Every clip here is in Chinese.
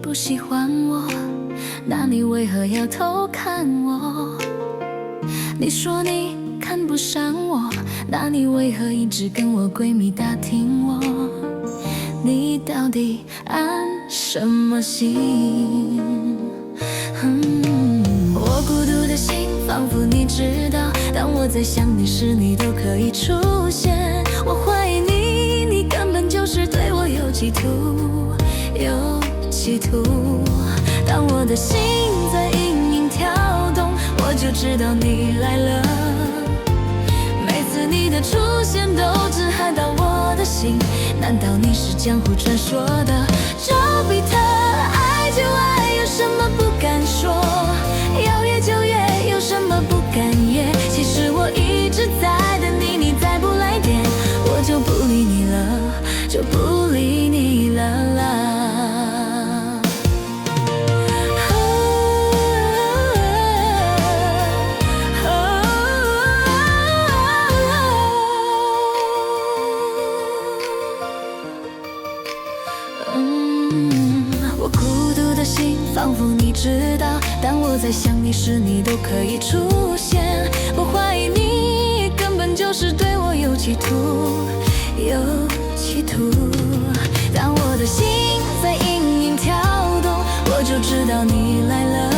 不喜欢我，那你为何要偷看我？你说你看不上我，那你为何一直跟我闺蜜打听我？你到底安什么心？我孤独的心，仿佛你知道，当我在想你时，你都可以出现。我怀疑你，你根本就是对我有企图，有企图。当我的心在隐隐跳动，我就知道你来了。每次你的出现都震撼到我的心，难道你是江湖传说的丘比特？爱就爱，有什么不敢说？要约就约，有什么不敢约？其实我一直在等你，你再不来电，我就不理你了，就不理你了啦。我孤独的心，仿佛你知道，当我在想你时，你都可以出现。我怀疑你根本就是对我有企图，有企图。当我的心在隐隐跳动，我就知道你来了。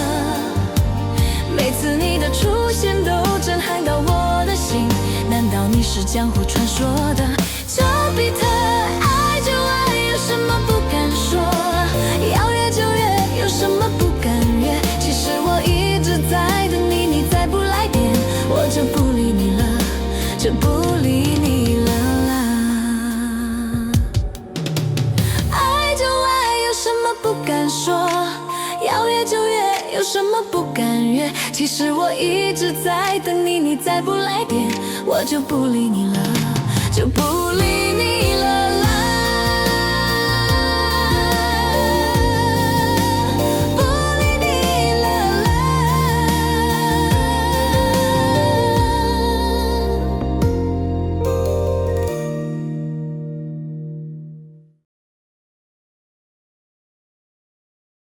每次你的出现都震撼到我的心，难道你是江湖传说的丘比特？爱就爱，有什么不敢说？要约就约，有什么不敢约？其实我一直在等你，你再不来电，我就不理你了，就不理你了啦。爱就爱，有什么不敢说？要约就约，有什么不敢约？其实我一直在等你，你再不来电，我就不理你了，就不理你。